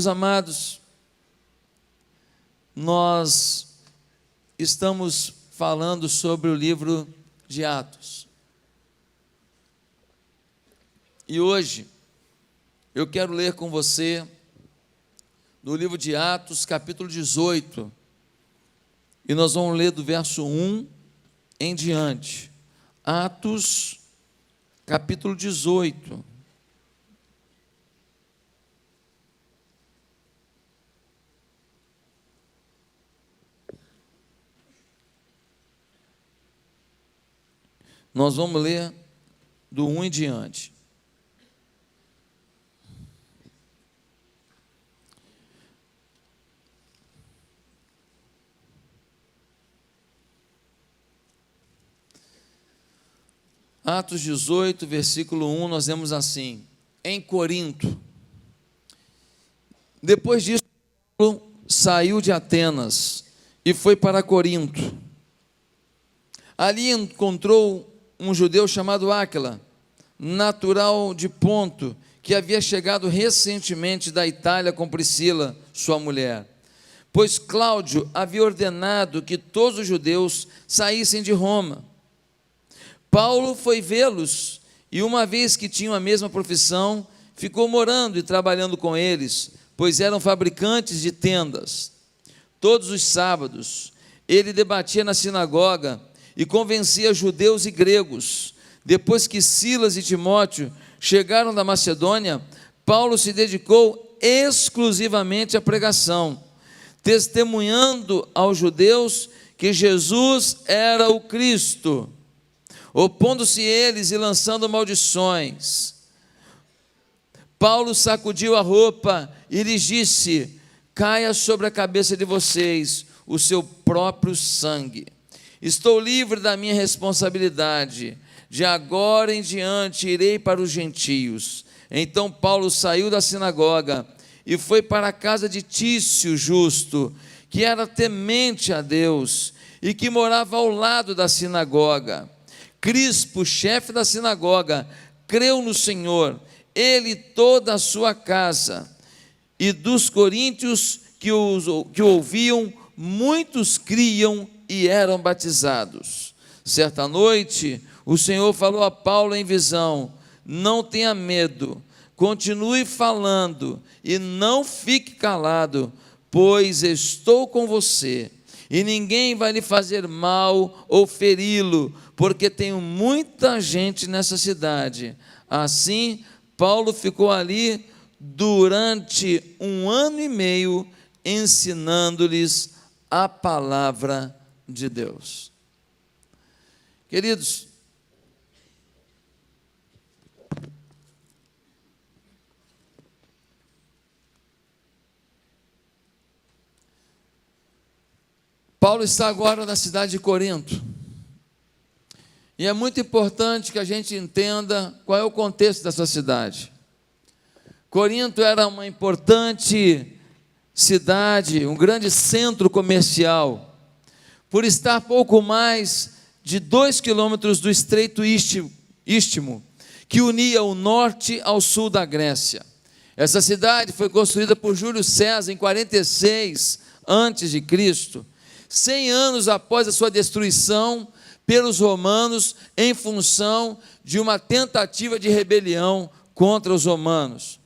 Meus amados, nós estamos falando sobre o livro de Atos. E hoje eu quero ler com você do livro de Atos, capítulo 18. E nós vamos ler do verso 1 em diante. Atos, capítulo 18. Nós vamos ler do 1 em diante. Atos 18, versículo 1, nós vemos assim: em Corinto. Depois disso, Paulo saiu de Atenas e foi para Corinto. Ali encontrou um judeu chamado Áquila, natural de Ponto, que havia chegado recentemente da Itália com Priscila, sua mulher. Pois Cláudio havia ordenado que todos os judeus saíssem de Roma. Paulo foi vê-los e, uma vez que tinham a mesma profissão, ficou morando e trabalhando com eles, pois eram fabricantes de tendas. Todos os sábados, ele debatia na sinagoga e convencia judeus e gregos. Depois que Silas e Timóteo chegaram da Macedônia, Paulo se dedicou exclusivamente à pregação, testemunhando aos judeus que Jesus era o Cristo, opondo-se eles e lançando maldições. Paulo sacudiu a roupa e lhes disse: caia sobre a cabeça de vocês o seu próprio sangue. Estou livre da minha responsabilidade. De agora em diante irei para os gentios. Então Paulo saiu da sinagoga e foi para a casa de Tício Justo, que era temente a Deus e que morava ao lado da sinagoga. Crispo, chefe da sinagoga, creu no Senhor, ele e toda a sua casa. E dos coríntios que o ouviam, muitos criam e eram batizados. Certa noite, o Senhor falou a Paulo em visão: não tenha medo, continue falando e não fique calado, pois estou com você, e ninguém vai lhe fazer mal ou feri-lo, porque tenho muita gente nessa cidade. Assim, Paulo ficou ali durante 1 ano e meio, ensinando-lhes a palavra de Deus. Queridos, Paulo está agora na cidade de Corinto, e é muito importante que a gente entenda qual é o contexto dessa cidade. Corinto era uma importante cidade, um grande centro comercial, por estar pouco mais de 2 quilômetros do estreito Istmo, que unia o norte ao sul da Grécia. Essa cidade foi construída por Júlio César em 46 a.C., 100 anos após a sua destruição pelos romanos, em função de uma tentativa de rebelião contra os romanos.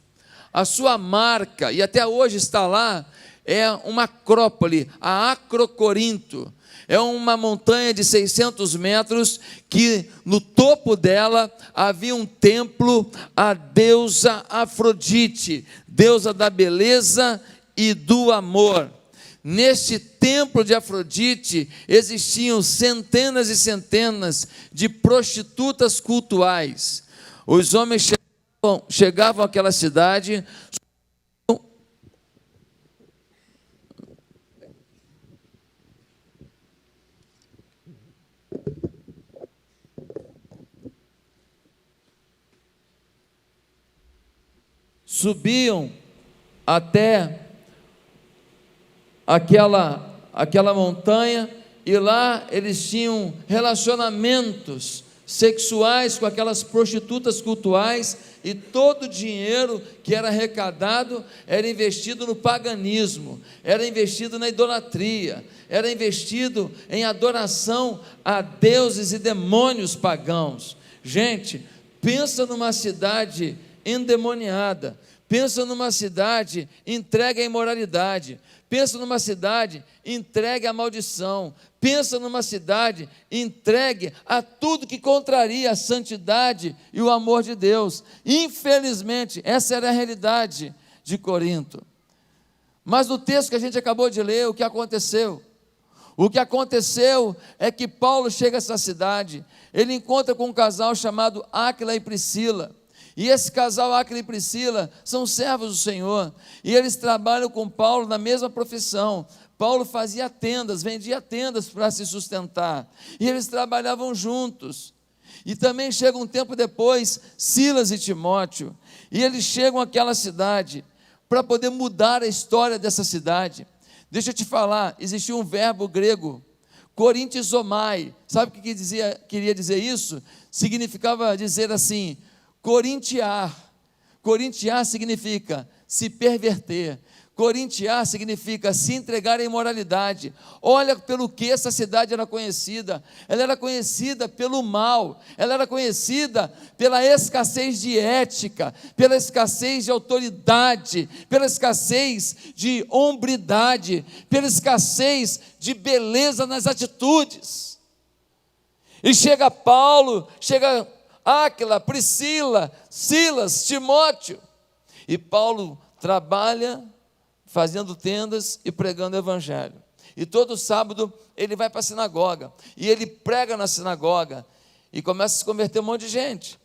A sua marca, e até hoje está lá, é uma acrópole, a Acrocorinto. É uma montanha de 600 metros, que no topo dela havia um templo à deusa Afrodite, deusa da beleza e do amor. Neste templo de Afrodite existiam centenas e centenas de prostitutas cultuais. Os homens chegavam àquela cidade, subiam até aquela montanha, e lá eles tinham relacionamentos sexuais com aquelas prostitutas cultuais, e todo o dinheiro que era arrecadado era investido no paganismo, era investido na idolatria, era investido em adoração a deuses e demônios pagãos. Gente, pensa numa cidade endemoniada, pensa numa cidade entregue à imoralidade, pensa numa cidade entregue à maldição, pensa numa cidade entregue a tudo que contraria a santidade e o amor de Deus. Infelizmente, essa era a realidade de Corinto. Mas no texto que a gente acabou de ler, o que aconteceu? O que aconteceu é que Paulo chega a essa cidade, ele encontra com um casal chamado Áquila e Priscila. E esse casal, Áquila e Priscila, são servos do Senhor, e eles trabalham com Paulo na mesma profissão. Paulo fazia tendas, vendia tendas para se sustentar, e eles trabalhavam juntos. E também chega um tempo depois, Silas e Timóteo, e eles chegam àquela cidade, para poder mudar a história dessa cidade. Deixa eu te falar, existia um verbo grego, korintizomai, sabe o que queria dizer isso? Significava dizer assim, corintiar. Corintiar significa se perverter. Corintiar significa se entregar à imoralidade. Olha pelo que essa cidade era conhecida. Ela era conhecida pelo mal, ela era conhecida pela escassez de ética, pela escassez de autoridade, pela escassez de hombridade, pela escassez de beleza nas atitudes. E chega Paulo, chega Áquila, Priscila, Silas, Timóteo, e Paulo trabalha fazendo tendas e pregando o evangelho. E todo sábado ele vai para a sinagoga, e ele prega na sinagoga, e começa a se converter um monte de gente.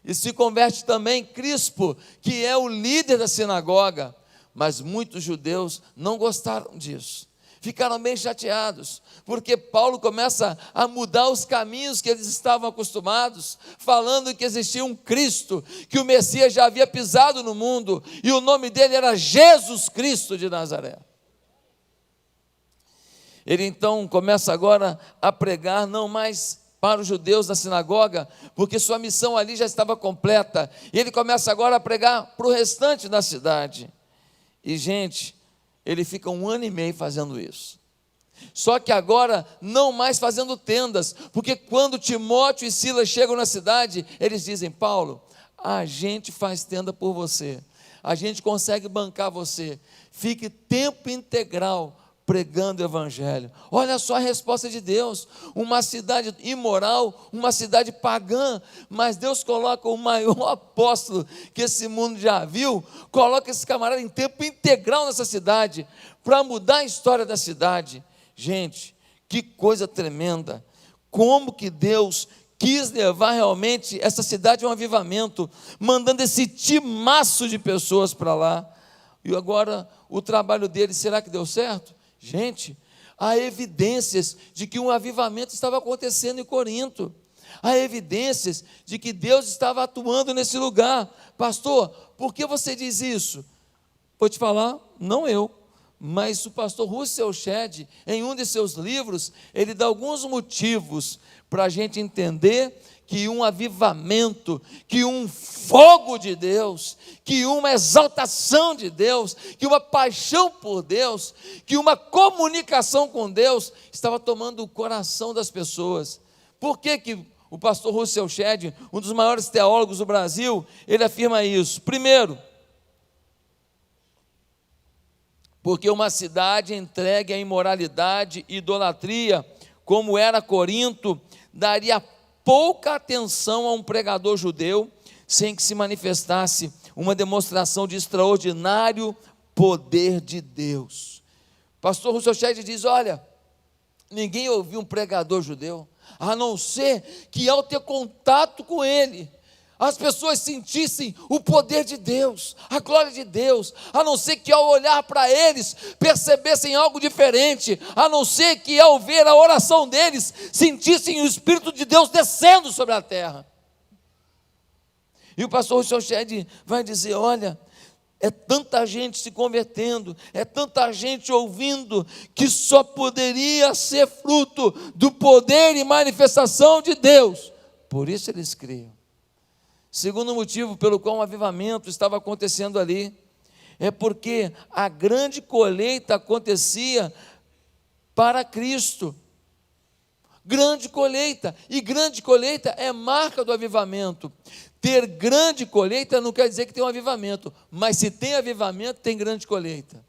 E se converte também Crispo, que é o líder da sinagoga, mas muitos judeus não gostaram disso. Ficaram bem chateados, porque Paulo começa a mudar os caminhos que eles estavam acostumados, falando que existia um Cristo, que o Messias já havia pisado no mundo, e o nome dele era Jesus Cristo de Nazaré. Ele então começa agora a pregar, não mais para os judeus da sinagoga, porque sua missão ali já estava completa, e ele começa agora a pregar para o restante da cidade. E gente, ele fica 1 ano e meio fazendo isso. Só que agora não mais fazendo tendas, porque quando Timóteo e Silas chegam na cidade, eles dizem: Paulo, a gente faz tenda por você, a gente consegue bancar você, fique tempo integral pregando o evangelho. Olha só a resposta de Deus, uma cidade imoral, uma cidade pagã, mas Deus coloca o maior apóstolo que esse mundo já viu, coloca esse camarada em tempo integral nessa cidade, para mudar a história da cidade. Gente, que coisa tremenda, como que Deus quis levar realmente essa cidade a um avivamento, mandando esse timaço de pessoas para lá. E agora o trabalho dele, será que deu certo? Gente, há evidências de que um avivamento estava acontecendo em Corinto, há evidências de que Deus estava atuando nesse lugar. Pastor, por que você diz isso? Vou te falar, não eu, mas o pastor Russell Shedd, em um de seus livros, ele dá alguns motivos para a gente entender que um avivamento, que um fogo de Deus, que uma exaltação de Deus, que uma paixão por Deus, que uma comunicação com Deus estava tomando o coração das pessoas. Por que o pastor Russell Shedd, um dos maiores teólogos do Brasil, ele afirma isso? Primeiro, porque uma cidade entregue à imoralidade e idolatria, como era Corinto, daria pouca atenção a um pregador judeu, sem que se manifestasse uma demonstração de extraordinário poder de Deus. Pastor Russell Shedd diz: olha, ninguém ouviu um pregador judeu, a não ser que ao ter contato com ele, as pessoas sentissem o poder de Deus, a glória de Deus, a não ser que ao olhar para eles, percebessem algo diferente, a não ser que ao ver a oração deles, sentissem o Espírito de Deus descendo sobre a terra. E o pastor Russell Shedd vai dizer: olha, é tanta gente se convertendo, é tanta gente ouvindo, que só poderia ser fruto do poder e manifestação de Deus por isso eles criam. Segundo motivo pelo qual um avivamento estava acontecendo ali, é porque a grande colheita acontecia para Cristo. Grande colheita, e grande colheita é marca do avivamento. Ter grande colheita não quer dizer que tem um avivamento, mas se tem avivamento, tem grande colheita.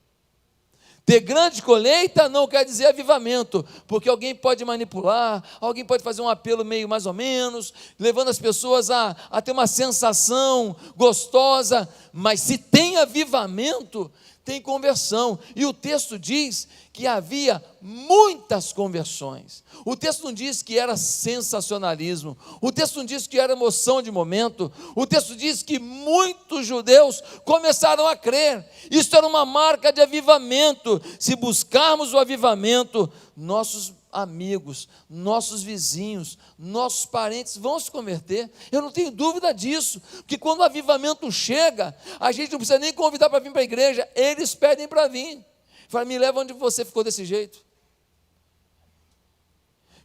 Ter grande colheita não quer dizer avivamento, porque alguém pode manipular, alguém pode fazer um apelo meio mais ou menos, levando as pessoas a ter uma sensação gostosa, mas se tem avivamento, tem conversão, e o texto diz que havia muitas conversões. O texto não diz que era sensacionalismo, o texto não diz que era emoção de momento, o texto diz que muitos judeus começaram a crer. Isso era uma marca de avivamento. Se buscarmos o avivamento, nossos amigos, nossos vizinhos, nossos parentes vão se converter, eu não tenho dúvida disso, porque quando o avivamento chega, a gente não precisa nem convidar para vir para a igreja, eles pedem para vir. Fala, me leva onde você ficou desse jeito,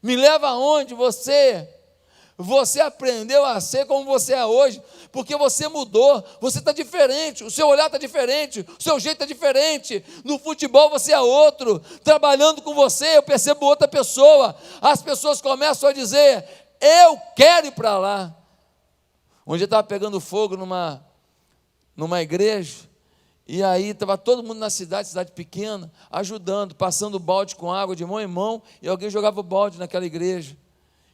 me leva aonde você aprendeu a ser como você é hoje, porque você mudou, você está diferente, o seu olhar está diferente, o seu jeito está diferente, no futebol você é outro, trabalhando com você eu percebo outra pessoa, as pessoas começam a dizer, eu quero ir para lá. Um dia eu estava pegando fogo numa igreja, e aí estava todo mundo na cidade pequena, ajudando, passando balde com água de mão em mão, e alguém jogava o balde naquela igreja,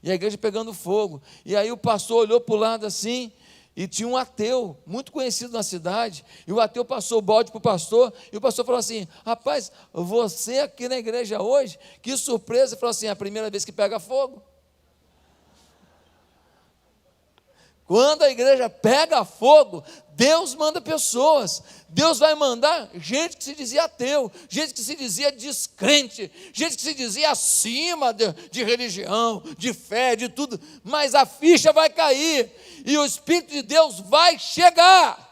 e a igreja pegando fogo, e aí o pastor olhou para o lado assim, e tinha um ateu, muito conhecido na cidade, e o ateu passou o balde para o pastor, e o pastor falou assim, rapaz, você aqui na igreja hoje, que surpresa, ele falou assim, é a primeira vez que pega fogo. Quando a igreja pega fogo, Deus manda pessoas, Deus vai mandar gente que se dizia ateu, gente que se dizia descrente, gente que se dizia acima de religião, de fé, de tudo, mas a ficha vai cair, e o Espírito de Deus vai chegar.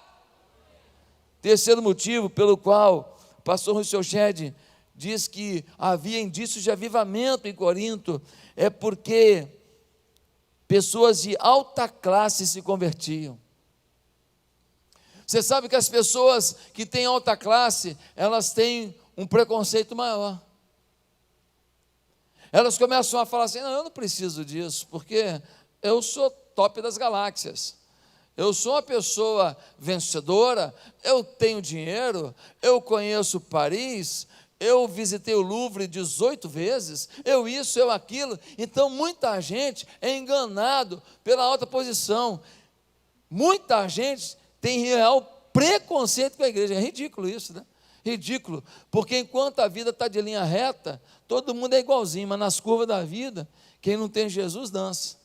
Terceiro motivo pelo qual o pastor Rousseau Shedd diz que havia indícios de avivamento em Corinto, é porque pessoas de alta classe se convertiam. Você sabe que as pessoas que têm alta classe, elas têm um preconceito maior. Elas começam a falar assim, não, eu não preciso disso, porque eu sou top das galáxias. Eu sou uma pessoa vencedora, eu tenho dinheiro, eu conheço Paris, eu visitei o Louvre 18 vezes, eu isso, eu aquilo. Então muita gente é enganado pela alta posição. Muita gente tem real preconceito com a igreja. É ridículo isso, né? Ridículo, porque enquanto a vida está de linha reta, todo mundo é igualzinho, mas nas curvas da vida, quem não tem Jesus dança.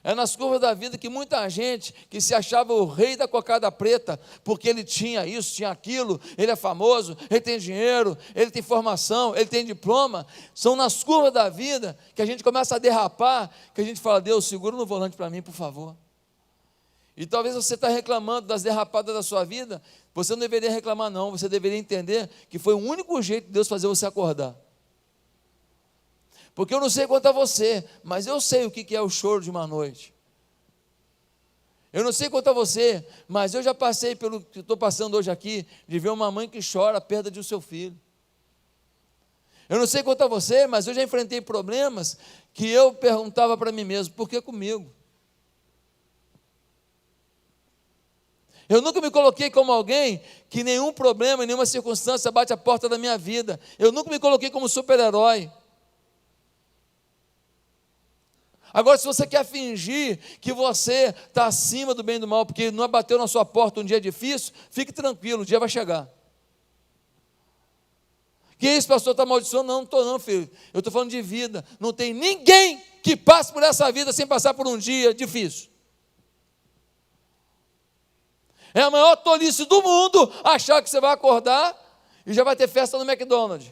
É nas curvas da vida que muita gente que se achava o rei da cocada preta, porque ele tinha isso, tinha aquilo, ele é famoso, ele tem dinheiro, ele tem formação, ele tem diploma, são nas curvas da vida que a gente começa a derrapar, que a gente fala, Deus, segura no volante para mim, por favor. E talvez você está reclamando das derrapadas da sua vida, você não deveria reclamar não, você deveria entender que foi o único jeito de Deus fazer você acordar. Porque eu não sei quanto a você, mas eu sei o que é o choro de uma noite. Eu não sei quanto a você, mas eu já passei pelo que estou passando hoje aqui, de ver uma mãe que chora a perda de um seu filho. Eu não sei quanto a você, mas eu já enfrentei problemas que eu perguntava para mim mesmo, por que comigo? Eu nunca me coloquei como alguém que nenhum problema, nenhuma circunstância bate a porta da minha vida. Eu nunca me coloquei como super-herói. Agora, se você quer fingir que você está acima do bem e do mal, porque não bateu na sua porta um dia difícil, fique tranquilo, o dia vai chegar. Que isso, pastor, está amaldiçoando? Não estou não, filho. Eu estou falando de vida. Não tem ninguém que passe por essa vida sem passar por um dia difícil. É a maior tolice do mundo achar que você vai acordar e já vai ter festa no McDonald's.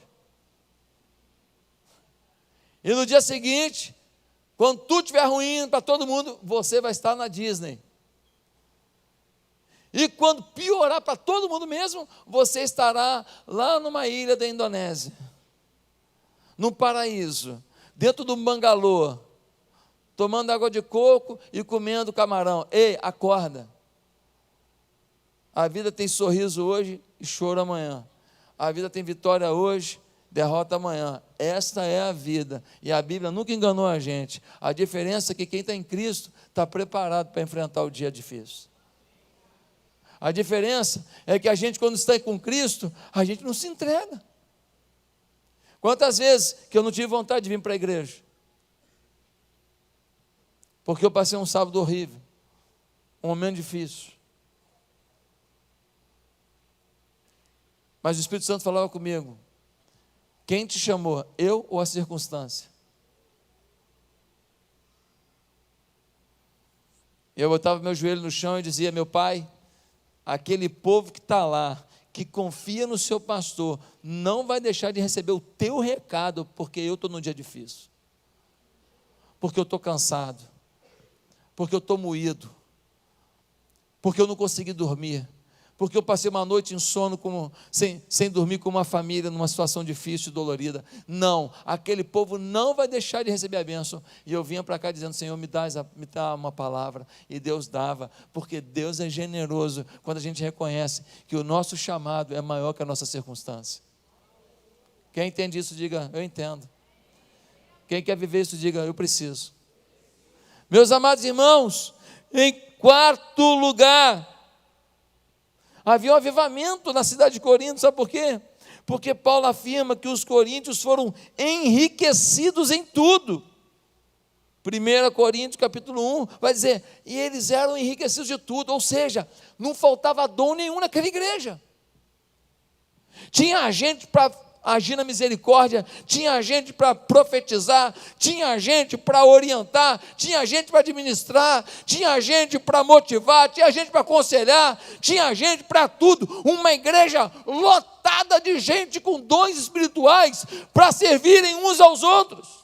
E no dia seguinte, quando tudo estiver ruim para todo mundo, você vai estar na Disney. E quando piorar para todo mundo mesmo, você estará lá numa ilha da Indonésia, num paraíso, dentro de um bangalô, tomando água de coco e comendo camarão. Ei, acorda. A vida tem sorriso hoje e choro amanhã. A vida tem vitória hoje, derrota amanhã. Esta é a vida. E a Bíblia nunca enganou a gente. A diferença é que quem está em Cristo está preparado para enfrentar o dia difícil. A diferença é que a gente, quando está com Cristo, a gente não se entrega. Quantas vezes que eu não tive vontade de vir para a igreja? Porque eu passei um sábado horrível, um momento difícil. Mas o Espírito Santo falava comigo: quem te chamou, eu ou a circunstância? Eu botava meu joelho no chão e dizia: meu Pai, aquele povo que está lá, que confia no seu pastor, não vai deixar de receber o teu recado, porque eu estou num dia difícil, porque eu estou cansado, porque eu estou moído, porque eu não consegui dormir, porque eu passei uma noite em sono sem dormir com uma família numa situação difícil e dolorida. Não, aquele povo não vai deixar de receber a bênção. E eu vinha para cá dizendo: Senhor, me dá uma palavra. E Deus dava, porque Deus é generoso quando a gente reconhece que o nosso chamado é maior que a nossa circunstância. Quem entende isso, diga: eu entendo. Quem quer viver isso, diga: eu preciso. Meus amados irmãos, em quarto lugar, havia um avivamento na cidade de Corinto. Sabe por quê? Porque Paulo afirma que os coríntios foram enriquecidos em tudo. 1 Coríntios capítulo 1 vai dizer: e eles eram enriquecidos de tudo, ou seja, não faltava dom nenhum naquela igreja. Tinha gente para agir na misericórdia, tinha gente para profetizar, tinha gente para orientar, tinha gente para administrar, tinha gente para motivar, tinha gente para aconselhar, tinha gente para tudo. Uma igreja lotada de gente com dons espirituais para servirem uns aos outros.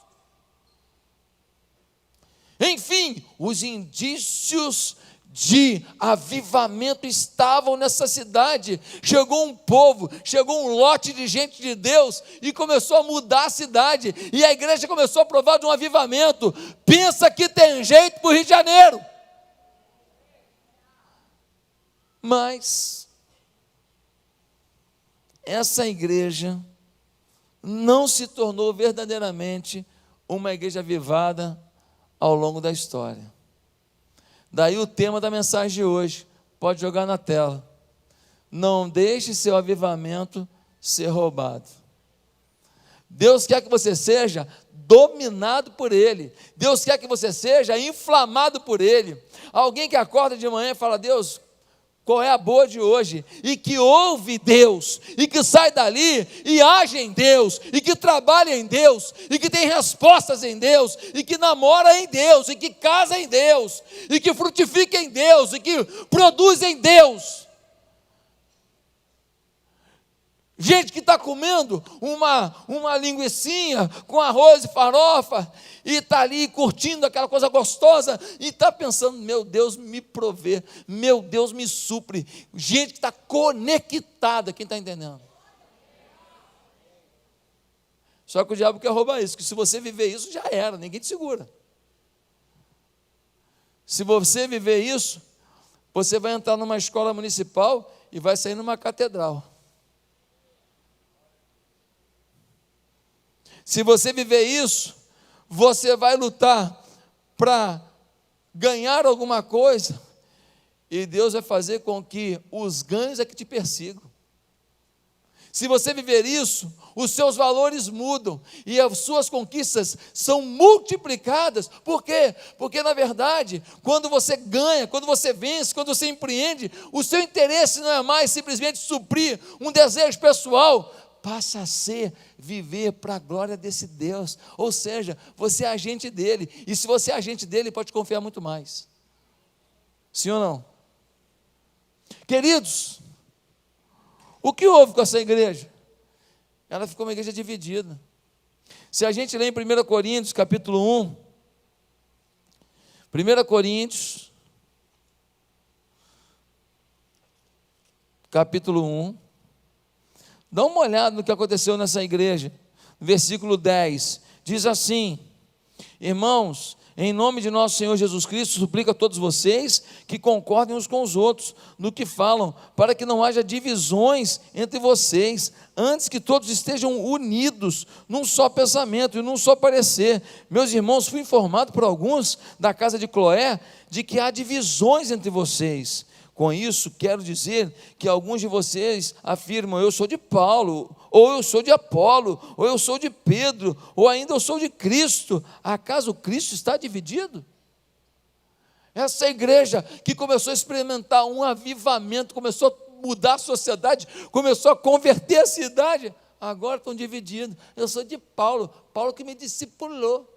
Enfim, os indícios de avivamento estavam nessa cidade. Chegou um povo, chegou um lote de gente de Deus e começou a mudar a cidade, e a igreja começou a provar de um avivamento. Pensa que tem jeito para o Rio de Janeiro. Mas essa igreja não se tornou verdadeiramente uma igreja avivada ao longo da história. Daí o tema da mensagem de hoje, pode jogar na tela: não deixe seu avivamento ser roubado. Deus quer que você seja dominado por Ele. Deus quer que você seja inflamado por Ele. Alguém que acorda de manhã e fala: Deus, qual é a boa de hoje? E que ouve Deus, e que sai dali e age em Deus, e que trabalha em Deus, e que tem respostas em Deus, e que namora em Deus, e que casa em Deus, e que frutifica em Deus, e que produz em Deus. Gente que está comendo uma linguicinha com arroz e farofa, e está ali curtindo aquela coisa gostosa, e está pensando: meu Deus me provê, meu Deus me supre. Gente que está conectada, quem está entendendo? Só que o diabo quer roubar isso, que se você viver isso, já era, ninguém te segura. Se você viver isso, você vai entrar numa escola municipal e vai sair numa catedral. Se você viver isso, você vai lutar para ganhar alguma coisa, e Deus vai fazer com que os ganhos é que te persigam. Se você viver isso, os seus valores mudam e as suas conquistas são multiplicadas. Por quê? Porque na verdade, quando você ganha, quando você vence, quando você empreende, o seu interesse não é mais simplesmente suprir um desejo pessoal, passa a ser viver para a glória desse Deus. Ou seja, você é agente dele, e se você é agente dele, pode confiar muito mais. Sim ou não? Queridos, o que houve com essa igreja? Ela ficou uma igreja dividida. Se a gente lê em 1 Coríntios capítulo 1, 1 Coríntios capítulo 1, dá uma olhada no que aconteceu nessa igreja. Versículo 10, diz assim: irmãos, em nome de nosso Senhor Jesus Cristo, suplico a todos vocês que concordem uns com os outros no que falam, para que não haja divisões entre vocês, antes que todos estejam unidos num só pensamento e num só parecer. Meus irmãos, fui informado por alguns da casa de Cloé de que há divisões entre vocês. Com isso, quero dizer que alguns de vocês afirmam: eu sou de Paulo, ou eu sou de Apolo, ou eu sou de Pedro, ou ainda eu sou de Cristo. Acaso Cristo está dividido? Essa igreja que começou a experimentar um avivamento, começou a mudar a sociedade, começou a converter a cidade, agora estão divididos. Eu sou de Paulo, Paulo que me discipulou.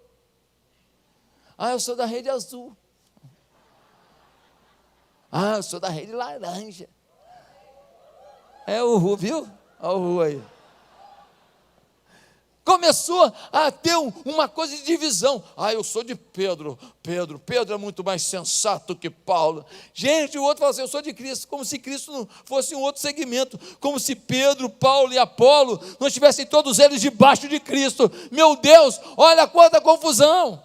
Eu sou da Rede Azul. Eu sou da Rede Laranja. É o Ru, viu? Olha o Ru aí. Começou a ter uma coisa de divisão. Eu sou de Pedro. Pedro é muito mais sensato que Paulo. Gente, o outro fala assim: eu sou de Cristo, como se Cristo não fosse um outro segmento, como se Pedro, Paulo e Apolo não estivessem todos eles debaixo de Cristo. Meu Deus, olha quanta confusão.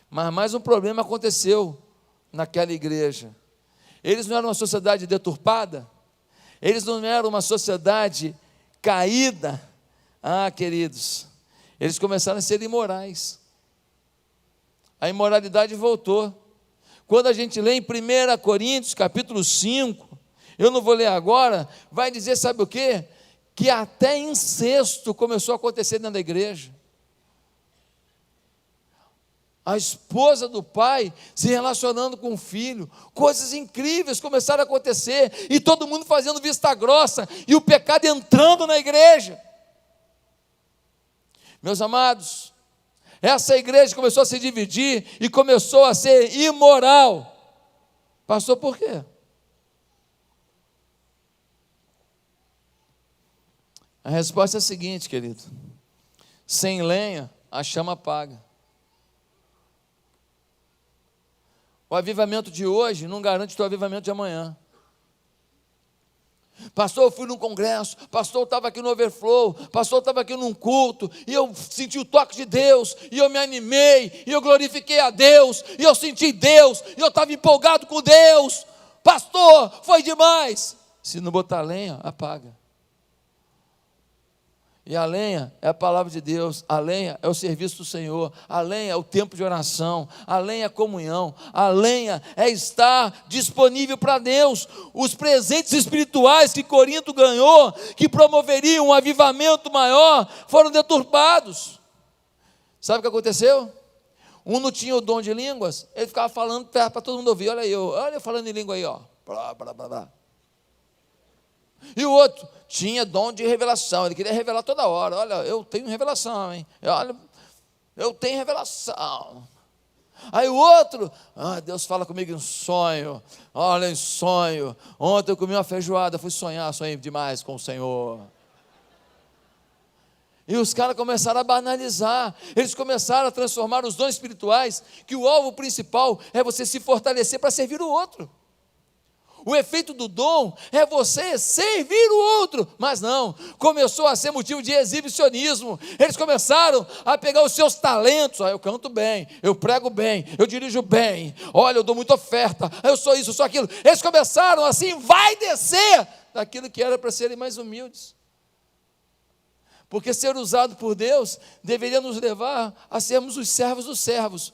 Mas mais um problema aconteceu naquela igreja. Eles não eram uma sociedade deturpada, eles não eram uma sociedade caída. Queridos, eles começaram a ser imorais. A imoralidade voltou. Quando a gente lê em 1 Coríntios capítulo 5, eu não vou ler agora, vai dizer, sabe o quê? Que até incesto começou a acontecer dentro da igreja. A esposa do pai se relacionando com o filho, coisas incríveis começaram a acontecer, e todo mundo fazendo vista grossa, e o pecado entrando na igreja. Meus amados, essa igreja começou a se dividir, e começou a ser imoral. Pastor, por quê? A resposta é a seguinte, querido: sem lenha, a chama apaga. O avivamento de hoje não garante o teu avivamento de amanhã. Pastor, eu fui num congresso, pastor, eu estava aqui no overflow, pastor, eu estava aqui num culto, e eu senti o toque de Deus, e eu me animei, e eu glorifiquei a Deus, e eu senti Deus, e eu estava empolgado com Deus. Pastor, foi demais. Se não botar lenha, apaga. E a lenha é a palavra de Deus, a lenha é o serviço do Senhor, a lenha é o tempo de oração, a lenha é a comunhão, a lenha é estar disponível para Deus. Os presentes espirituais que Corinto ganhou, que promoveriam um avivamento maior, foram deturpados. Sabe o que aconteceu? Um não tinha o dom de línguas, ele ficava falando para todo mundo ouvir: olha aí, olha eu falando em língua aí, ó. Blá, blá, blá, blá. E o outro tinha dom de revelação, ele queria revelar toda hora: olha, eu tenho revelação, hein? Olha, eu tenho revelação. Aí o outro: Deus fala comigo em sonho. Olha, em sonho, ontem eu comi uma feijoada, fui sonhar, sonhei demais com o Senhor. E os caras começaram a banalizar, eles começaram a transformar os dons espirituais, que o alvo principal é você se fortalecer para servir o outro. O efeito do dom é você servir o outro, mas não, começou a ser motivo de exibicionismo. Eles começaram a pegar os seus talentos: eu canto bem, eu prego bem, eu dirijo bem, olha, eu dou muita oferta, eu sou isso, eu sou aquilo. Eles começaram assim, vai descer daquilo que era para serem mais humildes. Porque ser usado por Deus deveria nos levar a sermos os servos dos servos,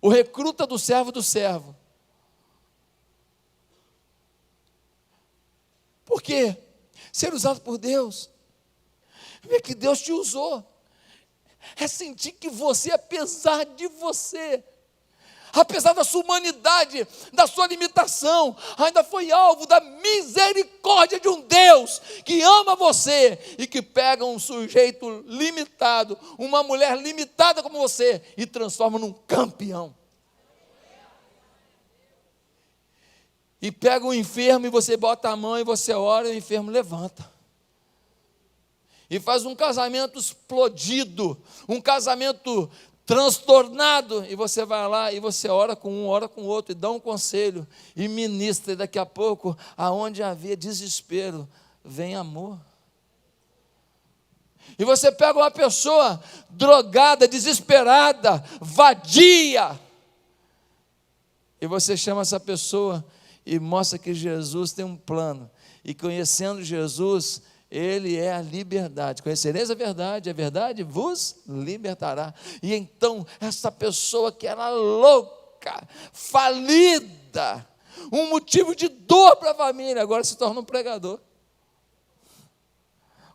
o recruta do servo. Por quê? Ser usado por Deus, ver que Deus te usou, é sentir que você, apesar de você, apesar da sua humanidade, da sua limitação, ainda foi alvo da misericórdia de um Deus que ama você e que pega um sujeito limitado, uma mulher limitada como você, e transforma num campeão. E pega o enfermo e você bota a mão e você ora, e o enfermo levanta. E faz um casamento explodido, um casamento transtornado, e você vai lá e você ora com um, ora com o outro, e dá um conselho, e ministra, e daqui a pouco, aonde havia desespero, vem amor. E você pega uma pessoa drogada, desesperada, vadia, e você chama essa pessoa e mostra que Jesus tem um plano. E conhecendo Jesus, Ele é a liberdade. Conhecereis a verdade vos libertará. E então, essa pessoa que era louca, falida, um motivo de dor para a família, agora se torna um pregador,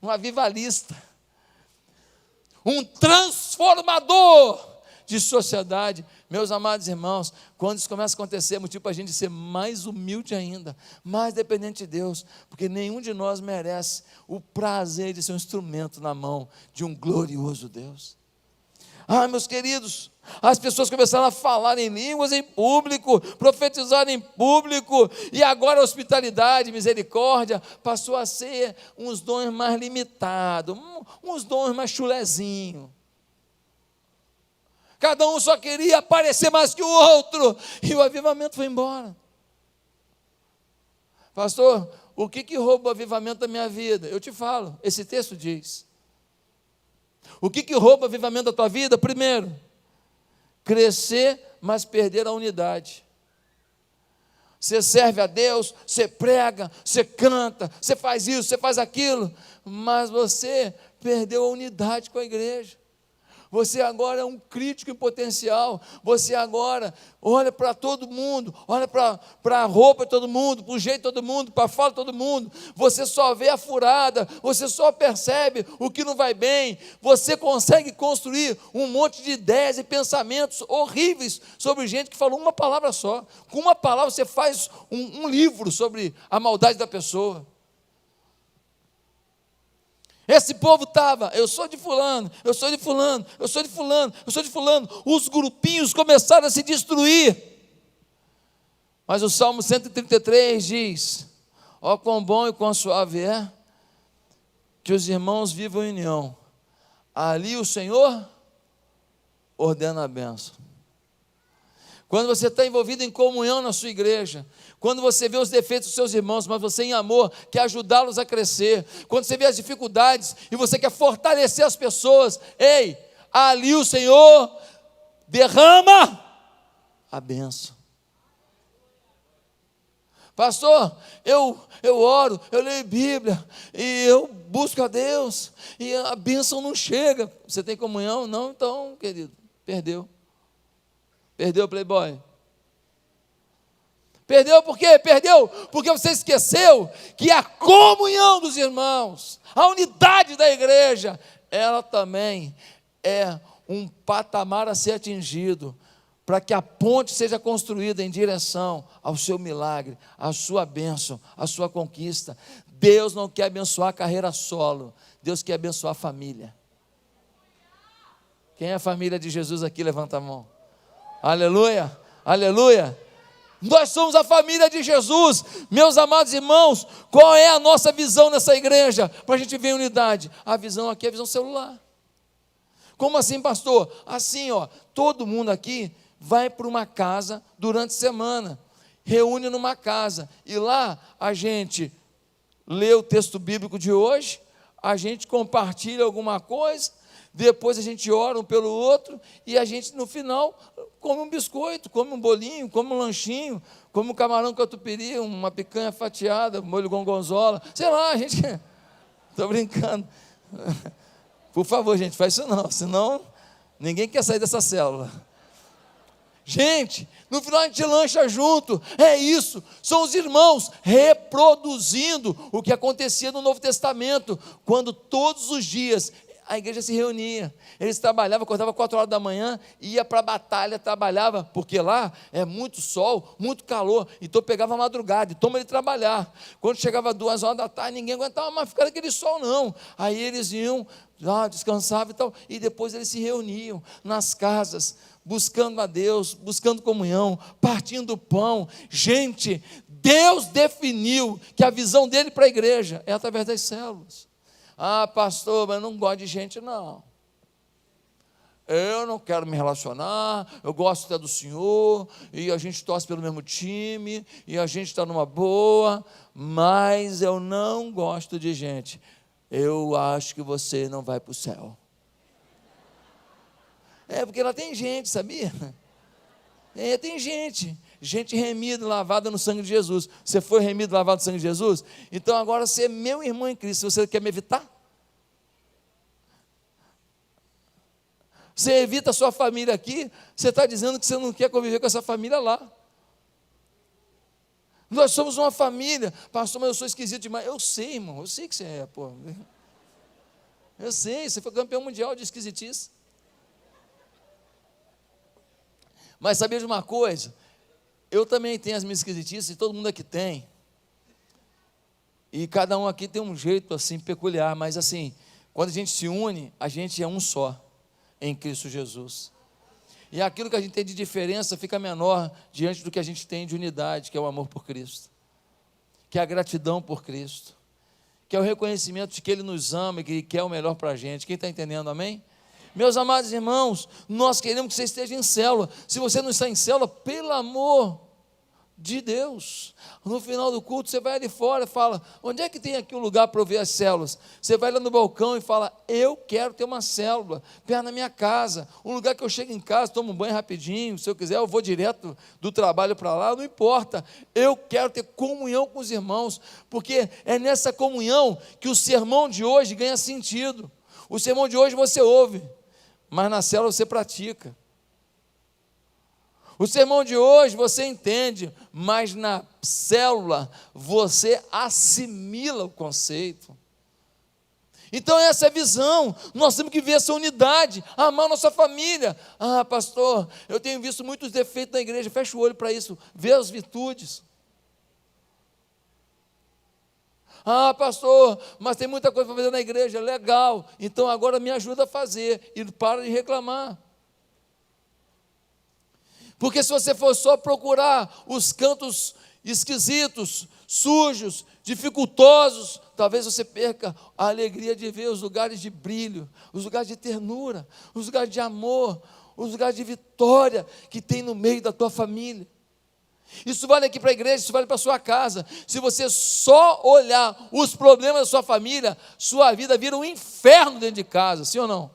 um avivalista, um transformador de sociedade. Meus amados irmãos, quando isso começa a acontecer, é motivo para a gente ser mais humilde ainda, mais dependente de Deus, porque nenhum de nós merece o prazer de ser um instrumento na mão de um glorioso Deus. Meus queridos, as pessoas começaram a falar em línguas em público, profetizar em público, e agora a hospitalidade, misericórdia, passou a ser uns dons mais limitados, uns dons mais chulezinhos. Cada um só queria aparecer mais que o outro, e o avivamento foi embora. Pastor, o que rouba o avivamento da minha vida? Eu te falo, esse texto diz. O que rouba o avivamento da tua vida? Primeiro, crescer, mas perder a unidade. Você serve a Deus, você prega, você canta, você faz isso, você faz aquilo, mas você perdeu a unidade com a igreja. Você agora é um crítico em potencial. Você agora olha para todo mundo, olha para a roupa de todo mundo, para o jeito de todo mundo, para a fala de todo mundo. Você só vê a furada, você só percebe o que não vai bem. Você consegue construir um monte de ideias e pensamentos horríveis sobre gente que falou uma palavra só. Com uma palavra você faz um livro sobre a maldade da pessoa. Esse povo estava, eu sou de fulano, eu sou de fulano, eu sou de fulano, eu sou de fulano. Os grupinhos começaram a se destruir. Mas o Salmo 133 diz: ó quão bom e quão suave é que os irmãos vivam em união. Ali o Senhor ordena a bênção. Quando você está envolvido em comunhão na sua igreja, quando você vê os defeitos dos seus irmãos, mas você em amor quer ajudá-los a crescer, quando você vê as dificuldades e você quer fortalecer as pessoas, ei, ali o Senhor derrama a bênção. Pastor, eu oro, eu leio Bíblia, e eu busco a Deus, e a bênção não chega. Você tem comunhão? Não, então, querido, perdeu. Perdeu o playboy. Perdeu por quê? Perdeu porque você esqueceu que a comunhão dos irmãos, a unidade da igreja, ela também é um patamar a ser atingido, para que a ponte seja construída em direção ao seu milagre, à sua bênção, à sua conquista. Deus não quer abençoar a carreira solo, Deus quer abençoar a família. Quem é a família de Jesus aqui? Levanta a mão. Aleluia, aleluia. Nós somos a família de Jesus. Meus amados irmãos, qual é a nossa visão nessa igreja? Para a gente ver unidade. A visão aqui é a visão celular. Como assim, pastor? Assim, todo mundo aqui vai para uma casa durante a semana, reúne numa casa, e lá a gente lê o texto bíblico de hoje, a gente compartilha alguma coisa, depois a gente ora um pelo outro, e a gente no final come um biscoito, come um bolinho, come um lanchinho, come um camarão catupiry, uma picanha fatiada, molho gorgonzola, sei lá, a gente, estou brincando, por favor gente, faz isso não, senão ninguém quer sair dessa célula. Gente, no final a gente lancha junto, é isso, são os irmãos reproduzindo o que acontecia no Novo Testamento, quando todos os dias a igreja se reunia, eles trabalhavam, acordavam 4 horas da manhã, ia para a batalha, trabalhava, porque lá é muito sol, muito calor, então pegava a madrugada, e toma ele trabalhar, quando chegava 2 horas da tarde, ninguém aguentava mais ficar naquele sol não, aí eles iam, descansavam e tal, e depois eles se reuniam nas casas, buscando a Deus, buscando comunhão, partindo o pão. Gente, Deus definiu que a visão dele para a igreja é através das células. Pastor, mas eu não gosto de gente não, eu não quero me relacionar, eu gosto até do senhor, e a gente torce pelo mesmo time, e a gente está numa boa, mas eu não gosto de gente. eu acho que você não vai para o céu. Porque lá tem gente, sabia? Tem gente remida, lavada no sangue de Jesus. Você foi remido, lavado no sangue de Jesus? Então agora você é meu irmão em Cristo. Você quer me evitar? Você evita a sua família aqui, você está dizendo que você não quer conviver com essa família lá. Nós somos uma família. Pastor, mas eu sou esquisito demais. Eu sei, irmão, eu sei que você é, pô. Eu sei, você foi campeão mundial de esquisitice. Mas sabia de uma coisa? Eu também tenho as minhas esquisitices, e todo mundo aqui tem. E cada um aqui tem um jeito assim peculiar, mas assim, quando a gente se une, a gente é um só em Cristo Jesus. E aquilo que a gente tem de diferença fica menor diante do que a gente tem de unidade, que é o amor por Cristo, que é a gratidão por Cristo, que é o reconhecimento de que Ele nos ama e que Ele quer o melhor para a gente. Quem está entendendo, amém? Meus amados irmãos, nós queremos que você esteja em célula. Se você não está em célula, pelo amor de Deus, no final do culto você vai ali fora e fala, onde é que tem aqui um lugar para eu ver as células? Você vai lá no balcão e fala, eu quero ter uma célula perto da minha casa, um lugar que eu chego em casa, tomo um banho rapidinho, se eu quiser eu vou direto do trabalho para lá, não importa, eu quero ter comunhão com os irmãos, porque é nessa comunhão que o sermão de hoje ganha sentido. O sermão de hoje você ouve, mas na célula você pratica. O sermão de hoje você entende, mas na célula você assimila o conceito. Então essa é a visão, nós temos que ver essa unidade, amar nossa família. Ah, pastor, eu tenho visto muitos defeitos na igreja, fecha o olho para isso, vê as virtudes. Ah, pastor, mas tem muita coisa para fazer na igreja, legal, então agora me ajuda a fazer, e para de reclamar. Porque se você for só procurar os cantos esquisitos, sujos, dificultosos, talvez você perca a alegria de ver os lugares de brilho, os lugares de ternura, os lugares de amor, os lugares de vitória que tem no meio da tua família. Isso vale aqui para a igreja, isso vale para a sua casa. Se você só olhar os problemas da sua família, sua vida vira um inferno dentro de casa, sim ou não?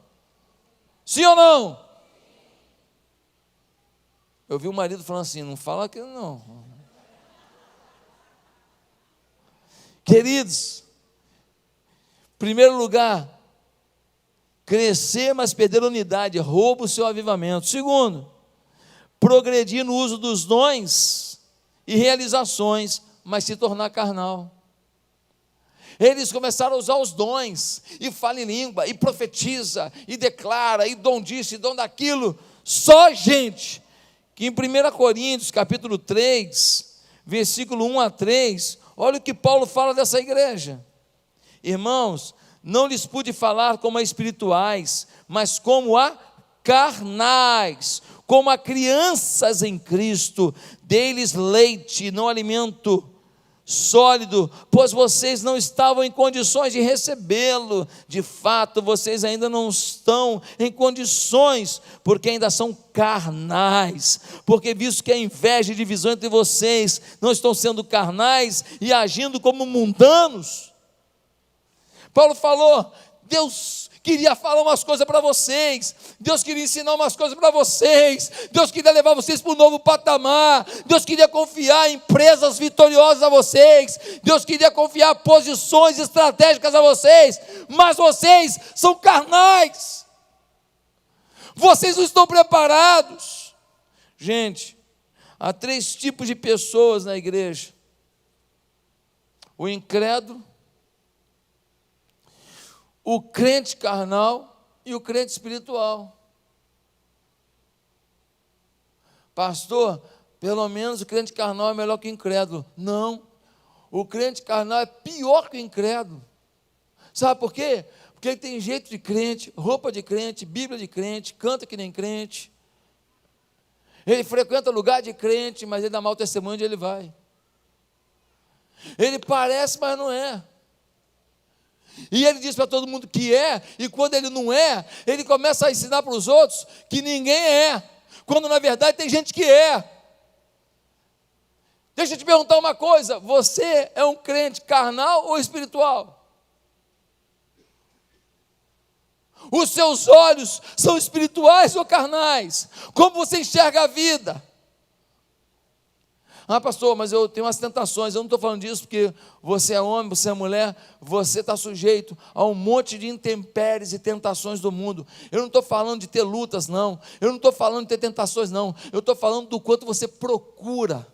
Sim ou não? Eu vi o marido falando assim, não fala aquilo não. Queridos, primeiro lugar, crescer, mas perder a unidade, rouba o seu avivamento. Segundo, progredir no uso dos dons e realizações, mas se tornar carnal. Eles começaram a usar os dons, e fala em língua, e profetiza, e declara, e dom disso, e dom daquilo, só gente que em 1 Coríntios, capítulo 3, versículo 1 a 3, olha o que Paulo fala dessa igreja. Irmãos, não lhes pude falar como a espirituais, mas como a carnais, como a crianças em Cristo, dei-lhes leite, não alimento sólido, pois vocês não estavam em condições de recebê-lo. De fato, vocês ainda não estão em condições, porque ainda são carnais, porque visto que a inveja e divisão entre vocês não estão sendo carnais e agindo como mundanos. Paulo falou, Deus queria falar umas coisas para vocês, Deus queria ensinar umas coisas para vocês, Deus queria levar vocês para um novo patamar, Deus queria confiar empresas vitoriosas a vocês, Deus queria confiar posições estratégicas a vocês, mas vocês são carnais, vocês não estão preparados. Gente, há 3 tipos de pessoas na igreja: o incrédulo, o crente carnal e o crente espiritual. Pastor, pelo menos o crente carnal é melhor que o incrédulo. Não, o crente carnal é pior que o incrédulo. Sabe por quê? Porque ele tem jeito de crente, roupa de crente, Bíblia de crente, canta que nem crente. Ele frequenta lugar de crente, mas ele dá mau testemunho onde ele vai. Ele parece, mas não é. E ele diz para todo mundo que é, e quando ele não é, ele começa a ensinar para os outros que ninguém é, quando na verdade tem gente que é. Deixa eu te perguntar uma coisa, você é um crente carnal ou espiritual? Os seus olhos são espirituais ou carnais? Como você enxerga a vida? Ah, pastor, mas eu tenho umas tentações. Eu não estou falando disso porque você é homem, você é mulher, você está sujeito a um monte de intempéries e tentações do mundo. Eu não estou falando de ter lutas, não. Eu não estou falando de ter tentações, não. Eu estou falando do quanto você procura.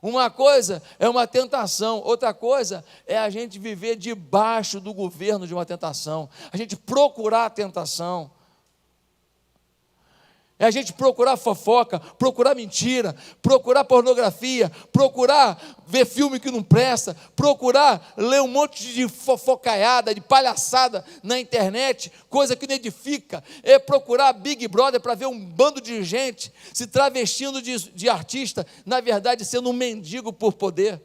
Uma coisa é uma tentação, outra coisa é a gente viver debaixo do governo de uma tentação, a gente procurar a tentação. É a gente procurar fofoca, procurar mentira, procurar pornografia, procurar ver filme que não presta, procurar ler um monte de fofocaiada, de palhaçada na internet, coisa que não edifica. É procurar Big Brother para ver um bando de gente se travestindo de artista, na verdade sendo um mendigo por poder.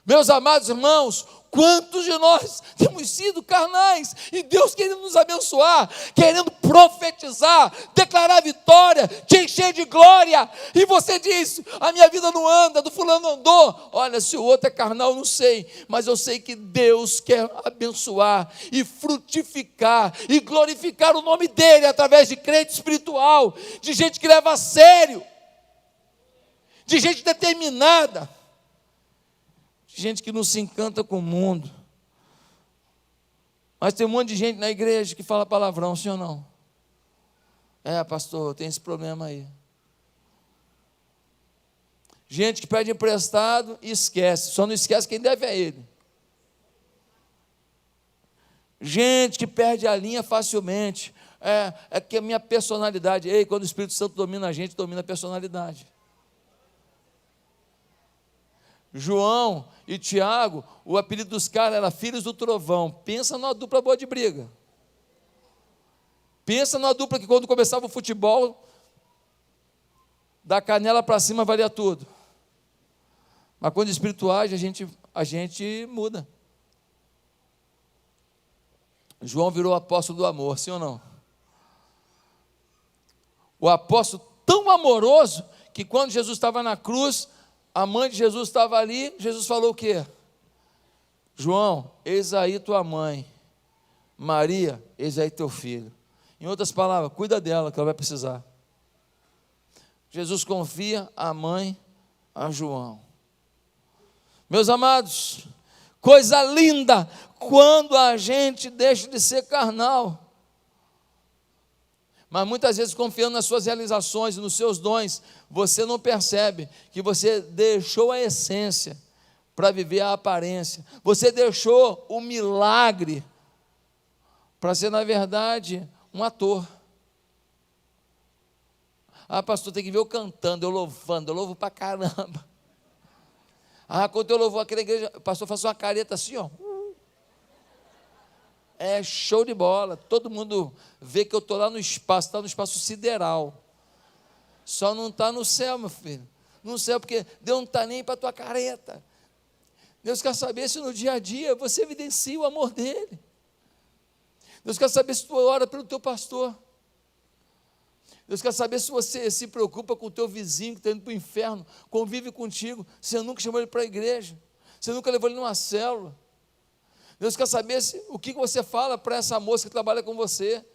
Meus amados irmãos, quantos de nós temos sido carnais, e Deus querendo nos abençoar, querendo profetizar, declarar vitória, te encher de glória, e você diz, a minha vida não anda, do fulano andou. Olha, se o outro é carnal, eu não sei, mas eu sei que Deus quer abençoar, e frutificar, e glorificar o nome dEle, através de crente espiritual, de gente que leva a sério, de gente determinada, gente que não se encanta com o mundo. Mas tem um monte de gente na igreja que fala palavrão, sim ou não? É, pastor, tem esse problema aí. Gente que pede emprestado e esquece, só não esquece quem deve a ele. Gente que perde a linha facilmente. É que a minha personalidade, quando o Espírito Santo domina a gente, domina a personalidade. João e Tiago, o apelido dos caras era filhos do trovão. Pensa numa dupla boa de briga. Pensa numa dupla que quando começava o futebol, da canela para cima valia tudo. Mas quando o Espírito age, a gente muda. João virou apóstolo do amor, sim ou não? O apóstolo tão amoroso que quando Jesus estava na cruz, a mãe de Jesus estava ali, Jesus falou o quê? João, eis aí tua mãe. Maria, eis aí teu filho. Em outras palavras, cuida dela que ela vai precisar. Jesus confia a mãe a João. Meus amados, coisa linda quando a gente deixa de ser carnal. Mas muitas vezes, confiando nas suas realizações e nos seus dons, você não percebe que você deixou a essência para viver a aparência. Você deixou o milagre para ser, na verdade, um ator. Ah, pastor, tem que ver eu cantando, eu louvando, eu louvo para caramba. Ah, quando eu louvo aquela igreja, o pastor faz uma careta assim, ó. É show de bola, todo mundo vê que eu estou lá no espaço, está no espaço sideral, só não está no céu, meu filho, no céu, porque Deus não está nem para a tua careta. Deus quer saber se no dia a dia você evidencia o amor dEle. Deus quer saber se tu ora pelo teu pastor. Deus quer saber se você se preocupa com o teu vizinho que está indo para o inferno, convive contigo, você nunca chamou ele para a igreja, você nunca levou ele numa célula. Deus quer saber o que você fala para essa moça que trabalha com você.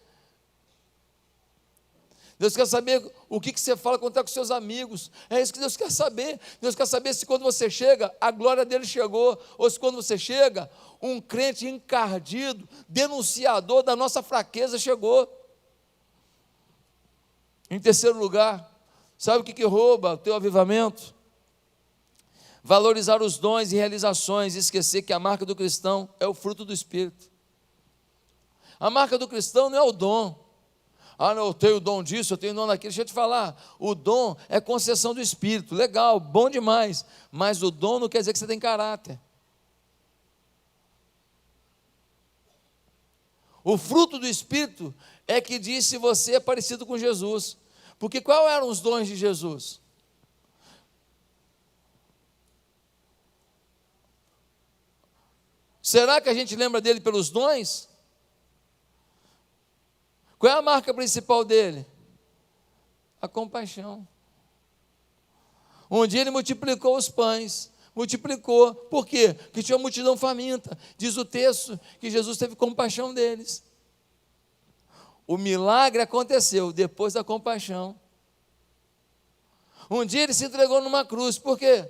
Deus quer saber o que você fala quando está com seus amigos. É isso que Deus quer saber. Deus quer saber se quando você chega, a glória dele chegou, ou se quando você chega, um crente encardido, denunciador da nossa fraqueza chegou. Em terceiro lugar, sabe o que rouba o teu avivamento? Valorizar os dons e realizações e esquecer que a marca do cristão é o fruto do Espírito. A marca do cristão não é o dom. Ah, não, eu tenho o dom disso, eu tenho o dom daquilo. Deixa eu te falar, o dom é concessão do Espírito. Legal, bom demais. Mas o dom não quer dizer que você tem caráter. O fruto do Espírito é que diz se você é parecido com Jesus. Porque quais eram os dons de Jesus? Será que a gente lembra dele pelos dons? Qual é a marca principal dele? A compaixão. Um dia ele multiplicou os pães, multiplicou. Por quê? Porque tinha uma multidão faminta. Diz o texto que Jesus teve compaixão deles. O milagre aconteceu depois da compaixão. Um dia ele se entregou numa cruz. Por quê?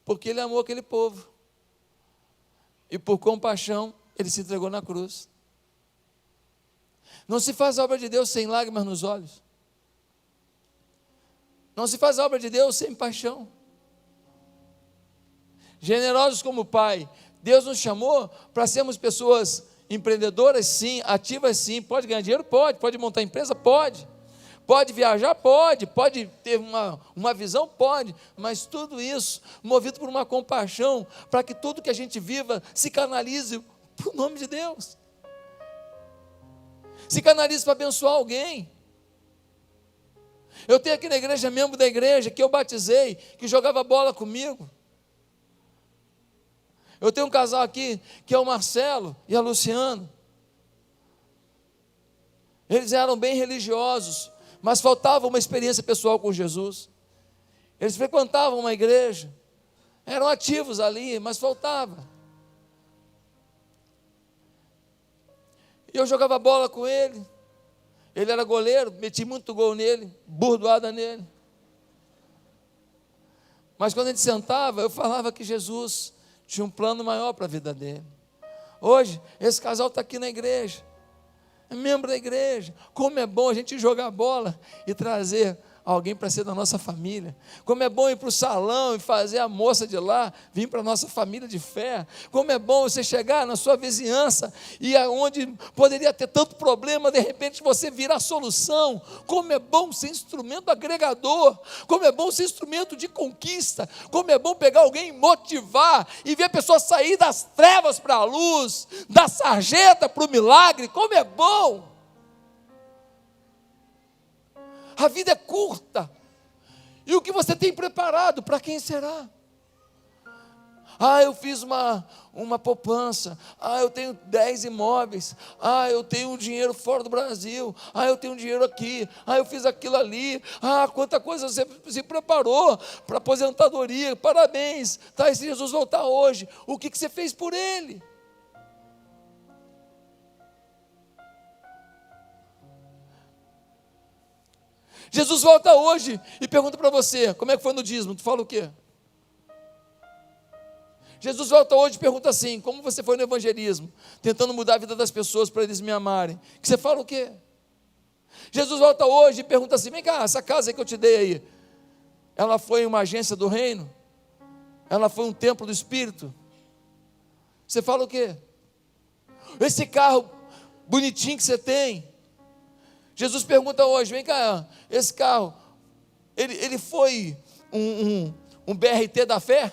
Porque ele amou aquele povo. E por compaixão, ele se entregou na cruz. Não se faz a obra de Deus sem lágrimas nos olhos. Não se faz a obra de Deus sem paixão. Generosos como Pai, Deus nos chamou para sermos pessoas empreendedoras, sim, ativas, sim. Pode ganhar dinheiro? Pode montar empresa? Pode viajar? Pode ter uma visão? Pode, mas tudo isso movido por uma compaixão, para que tudo que a gente viva se canalize para o nome de Deus, se canalize para abençoar alguém. Eu tenho aqui na igreja membro da igreja que eu batizei, que jogava bola comigo. Eu tenho um casal aqui que é o Marcelo e a Luciana. Eles eram bem religiosos, mas faltava uma experiência pessoal com Jesus. Eles frequentavam uma igreja, eram ativos ali, mas faltava. E eu jogava bola com ele. Ele era goleiro, meti muito gol nele, burdoada nele. Mas quando a gente sentava, eu falava que Jesus tinha um plano maior para a vida dele. Hoje, esse casal está aqui na igreja, é membro da igreja. Como é bom a gente jogar bola e trazer alguém para ser da nossa família. Como é bom ir para o salão e fazer a moça de lá vir para a nossa família de fé. Como é bom você chegar na sua vizinhança e aonde poderia ter tanto problema, de repente você virar a solução. Como é bom ser instrumento agregador. Como é bom ser instrumento de conquista. Como é bom pegar alguém e motivar e ver a pessoa sair das trevas para a luz, da sarjeta para o milagre. Como é bom! A vida é curta. E o que você tem preparado, para quem será? Eu fiz uma poupança. Eu tenho 10 imóveis. Eu tenho dinheiro fora do Brasil. Eu tenho dinheiro aqui. Eu fiz aquilo ali. Quanta coisa você se preparou para a aposentadoria. Parabéns. E se Jesus voltar hoje, o que você fez por Ele? Jesus volta hoje e pergunta para você, como é que foi no dízimo? Tu fala o quê? Jesus volta hoje e pergunta assim, como você foi no evangelismo? Tentando mudar a vida das pessoas para eles me amarem. Que você fala o quê? Jesus volta hoje e pergunta assim, vem cá, essa casa que eu te dei aí, ela foi uma agência do reino? Ela foi um templo do Espírito? Você fala o quê? Esse carro bonitinho que você tem, Jesus pergunta hoje, vem cá, esse carro, ele foi um BRT da fé?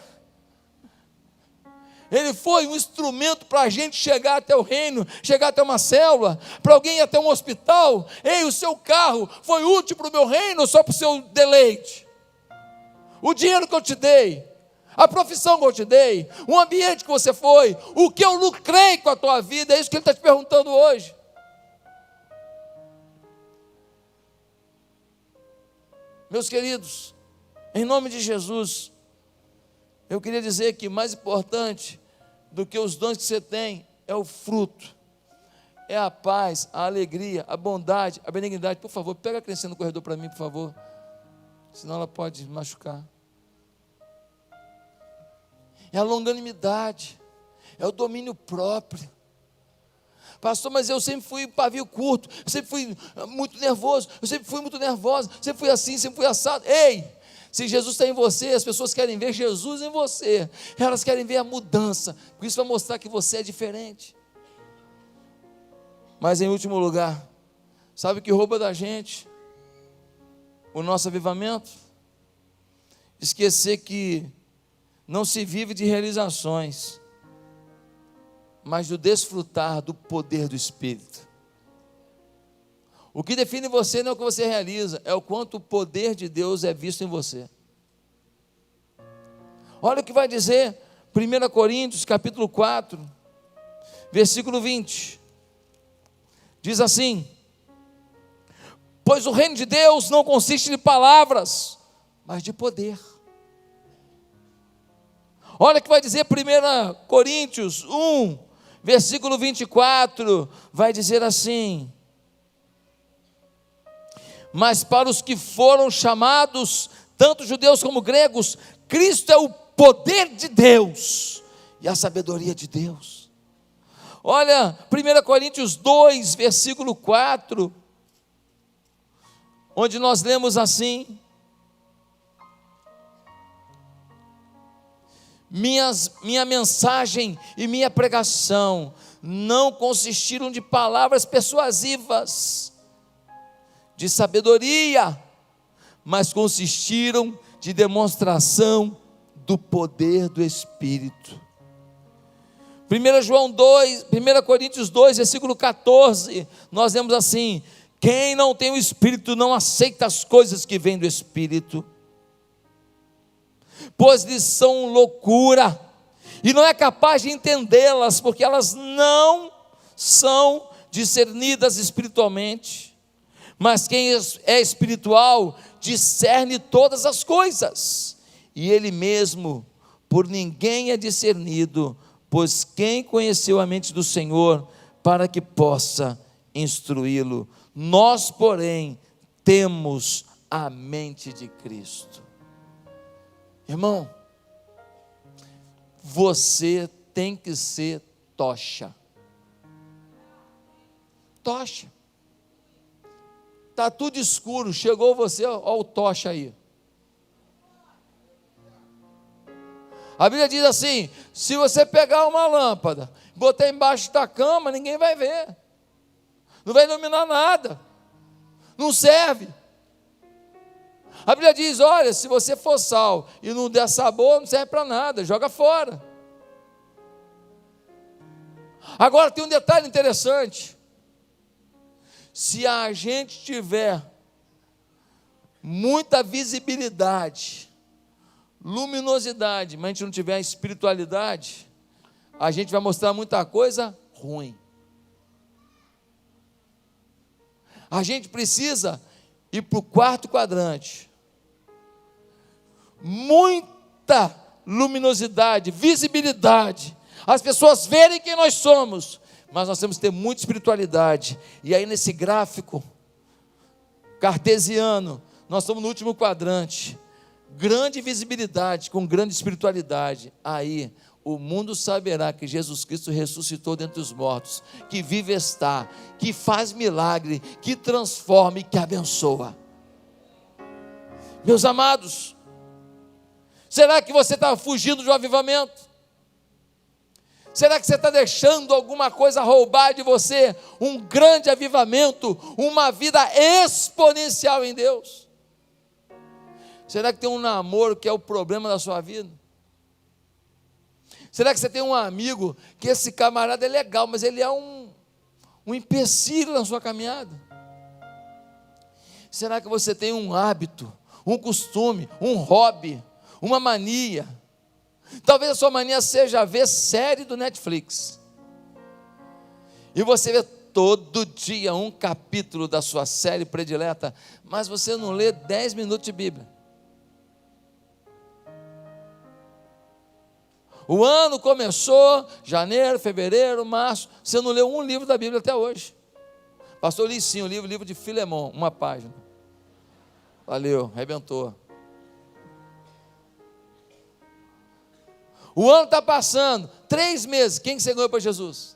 Ele foi um instrumento para a gente chegar até o reino, chegar até uma célula, para alguém ir até um hospital? Ei, o seu carro foi útil para o meu reino ou só para o seu deleite? O dinheiro que eu te dei, a profissão que eu te dei, o ambiente que você foi, o que eu lucrei com a tua vida, é isso que ele está te perguntando hoje. Meus queridos, em nome de Jesus, eu queria dizer que mais importante do que os dons que você tem é o fruto, é a paz, a alegria, a bondade, a benignidade. Por favor, pega a criancinha no corredor para mim, por favor, senão ela pode machucar. É a longanimidade, é o domínio próprio. Pastor, mas eu sempre fui pavio curto, eu sempre fui muito nervoso, eu sempre fui muito nervosa, sempre fui assim, sempre fui assado. Ei, se Jesus está em você, as pessoas querem ver Jesus em você, elas querem ver a mudança, porque isso vai mostrar que você é diferente. Mas em último lugar, sabe o que rouba da gente o nosso avivamento? Esquecer que não se vive de realizações, mas do desfrutar do poder do Espírito. O que define você não é o que você realiza, é o quanto o poder de Deus é visto em você. Olha o que vai dizer 1 Coríntios capítulo 4, versículo 20. Diz assim: pois o reino de Deus não consiste de palavras, mas de poder. Olha o que vai dizer 1 Coríntios 1, versículo 24, vai dizer assim: mas para os que foram chamados, tanto judeus como gregos, Cristo é o poder de Deus e a sabedoria de Deus. Olha, 1 Coríntios 2, versículo 4, onde nós lemos assim: minha mensagem e minha pregação não consistiram de palavras persuasivas, de sabedoria, mas consistiram de demonstração do poder do Espírito. 1 Coríntios 2, versículo 14, nós lemos assim: quem não tem o Espírito não aceita as coisas que vêm do Espírito, pois lhes são loucura, e não é capaz de entendê-las, porque elas não são discernidas espiritualmente. Mas quem é espiritual discerne todas as coisas, e ele mesmo por ninguém é discernido, pois quem conheceu a mente do Senhor para que possa instruí-lo? Nós, porém, temos a mente de Cristo. Irmão, você tem que ser tocha. Tocha. Está tudo escuro, chegou você, olha o tocha aí. A Bíblia diz assim: se você pegar uma lâmpada, botar embaixo da cama, ninguém vai ver, não vai iluminar nada, não serve. A Bíblia diz: olha, se você for sal e não der sabor, não serve para nada, joga fora. Agora tem um detalhe interessante: se a gente tiver muita visibilidade, luminosidade, mas a gente não tiver a espiritualidade, a gente vai mostrar muita coisa ruim. A gente precisa ir para o quarto quadrante. Muita luminosidade, visibilidade, as pessoas verem quem nós somos, mas nós temos que ter muita espiritualidade. E aí nesse gráfico cartesiano, nós estamos no último quadrante. Grande visibilidade com grande espiritualidade. Aí o mundo saberá que Jesus Cristo ressuscitou dentre os mortos, que vive está, que faz milagre, que transforma e que abençoa. Meus amados, será que você está fugindo de um avivamento? Será que você está deixando alguma coisa roubar de você um grande avivamento, uma vida exponencial em Deus? Será que tem um namoro que é o problema da sua vida? Será que você tem um amigo que esse camarada é legal, mas ele é um empecilho na sua caminhada? Será que você tem um hábito, um costume, um hobby, uma mania? Talvez a sua mania seja ver série do Netflix, e você vê todo dia um capítulo da sua série predileta, mas você não lê 10 minutos de Bíblia. O ano começou, janeiro, fevereiro, março, você não leu um livro da Bíblia até hoje. Pastor, eu li sim, o livro de Filemon, uma página. Valeu, arrebentou. O ano está passando, 3 meses, quem que você ganhou para Jesus?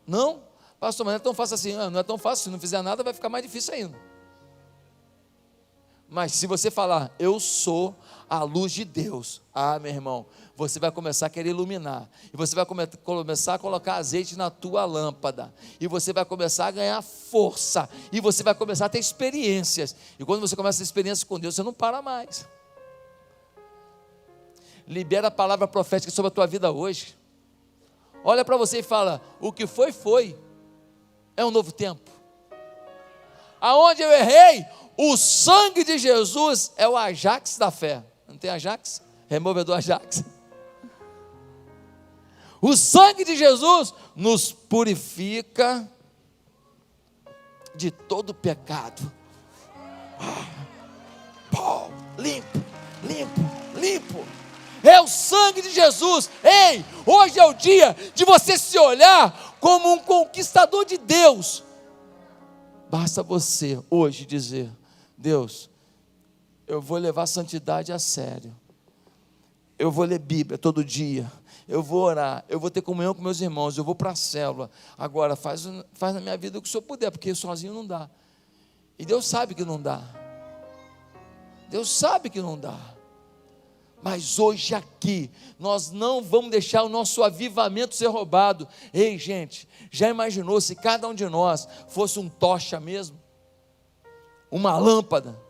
Não? Pastor, mas não é tão fácil assim. Não é tão fácil, se não fizer nada vai ficar mais difícil ainda. Mas se você falar, eu sou a luz de Deus, meu irmão, você vai começar a querer iluminar, e você vai começar a colocar azeite na tua lâmpada, e você vai começar a ganhar força, e você vai começar a ter experiências, e quando você começa a ter experiência com Deus, você não para mais. Libera a palavra profética sobre a tua vida hoje. Olha para você e fala, o que foi, é um novo tempo. Aonde eu errei, o sangue de Jesus é o Ajax da fé. Não tem Ajax? Removedor Ajax. O sangue de Jesus nos purifica de todo pecado. Limpo, limpo, limpo. é o sangue de Jesus. Ei, hoje é o dia de você se olhar como um conquistador de Deus. Basta você hoje dizer: Deus, eu vou levar a santidade a sério, eu vou ler Bíblia todo dia, eu vou orar, eu vou ter comunhão com meus irmãos, eu vou para a célula. Agora faz na minha vida o que o Senhor puder, porque sozinho não dá. E Deus sabe que não dá. Deus sabe que não dá. Mas hoje aqui, nós não vamos deixar o nosso avivamento ser roubado. Ei, gente, já imaginou se cada um de nós fosse um tocha mesmo? Uma lâmpada?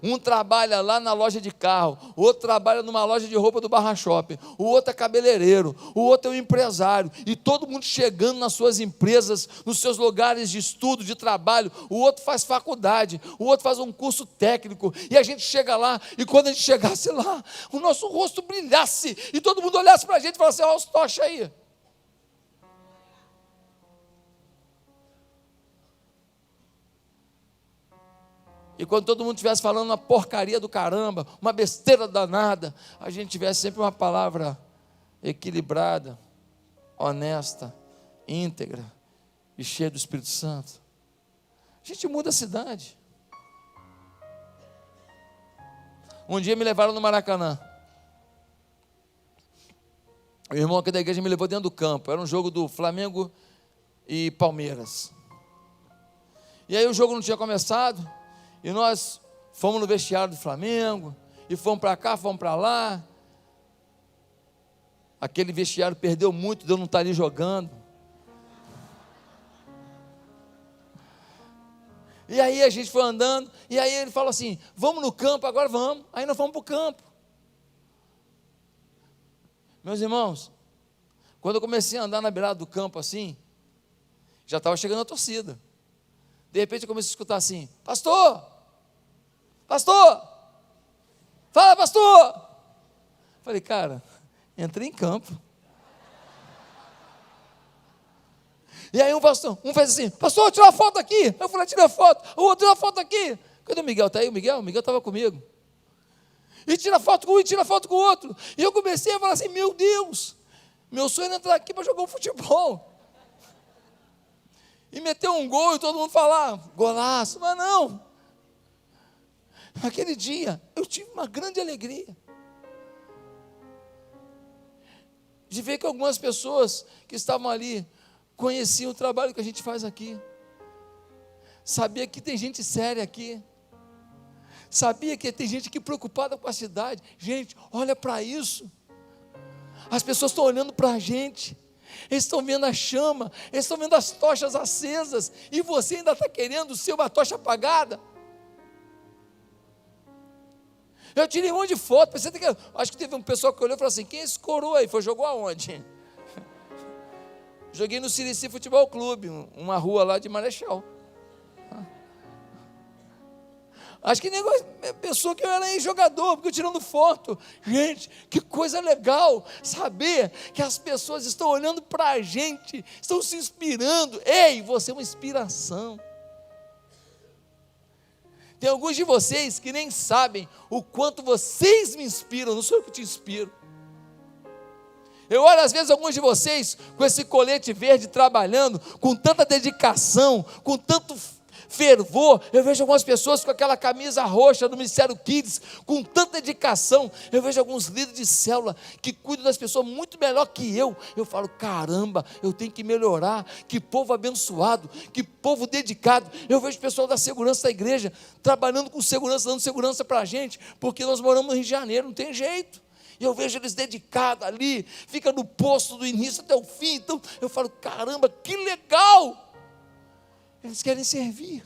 Um trabalha lá na loja de carro, o outro trabalha numa loja de roupa do Barra Shopping, o outro é cabeleireiro, o outro é um empresário, e todo mundo chegando nas suas empresas, nos seus lugares de estudo, de trabalho. O outro faz faculdade, o outro faz um curso técnico, e a gente chega lá, e quando a gente chegasse lá, o nosso rosto brilhasse, e todo mundo olhasse para a gente e falasse: olha os tocha aí. E quando todo mundo estivesse falando uma porcaria do caramba, uma besteira danada, a gente tivesse sempre uma palavra equilibrada, honesta, íntegra e cheia do Espírito Santo. A gente muda a cidade. Um dia me levaram no Maracanã. O irmão aqui da igreja me levou dentro do campo. Era um jogo do Flamengo e Palmeiras. E aí o jogo não tinha começado. E nós fomos no vestiário do Flamengo, e fomos para cá, fomos para lá. Aquele vestiário perdeu muito de eu não estar ali jogando. E aí a gente foi andando, e aí ele falou assim: vamos no campo, agora vamos. Aí nós fomos para o campo. Meus irmãos, quando eu comecei a andar na beirada do campo assim, já estava chegando a torcida. De repente eu comecei a escutar assim: pastor, pastor, fala pastor. Falei: cara, entrei em campo. E aí um fez assim: pastor, tira uma foto aqui. Eu falei: tira a foto. O outro: tira a foto aqui. Cadê o Miguel? Está aí o Miguel? O Miguel estava comigo. E tira foto com um e tira foto com o outro. E eu comecei a falar assim: meu Deus, meu sonho era entrar aqui para jogar um futebol e meter um gol e todo mundo falar: golaço. Mas não. Naquele dia eu tive uma grande alegria de ver que algumas pessoas que estavam ali conheciam o trabalho que a gente faz aqui, sabia que tem gente séria aqui, sabia que tem gente aqui preocupada com a cidade. Gente, olha para isso. As pessoas estão olhando para a gente, eles estão vendo a chama, eles estão vendo as tochas acesas, e você ainda está querendo ser uma tocha apagada. Eu tirei um monte de foto. Acho que teve um pessoal que olhou e falou assim: quem é esse coroa aí? Jogou aonde? Joguei no Sirici Futebol Clube, uma rua lá de Marechal. Acho que negócio, pensou que eu era jogador, porque eu tirando foto. Gente, que coisa legal saber que as pessoas estão olhando para a gente, estão se inspirando. Ei, você é uma inspiração. Tem alguns de vocês que nem sabem o quanto vocês me inspiram, não sou eu que te inspiro. Eu olho às vezes alguns de vocês com esse colete verde trabalhando, com tanta dedicação, com tanto fervor. Eu vejo algumas pessoas com aquela camisa roxa do Ministério Kids, com tanta dedicação. Eu vejo alguns líderes de célula que cuidam das pessoas muito melhor que eu. Eu falo: caramba, eu tenho que melhorar. Que povo abençoado, que povo dedicado. Eu vejo o pessoal da segurança da igreja trabalhando com segurança, dando segurança para a gente, porque nós moramos no Rio de Janeiro, não tem jeito. E eu vejo eles dedicados ali, fica no posto do início até o fim. Então eu falo: caramba, que legal. Eles querem servir.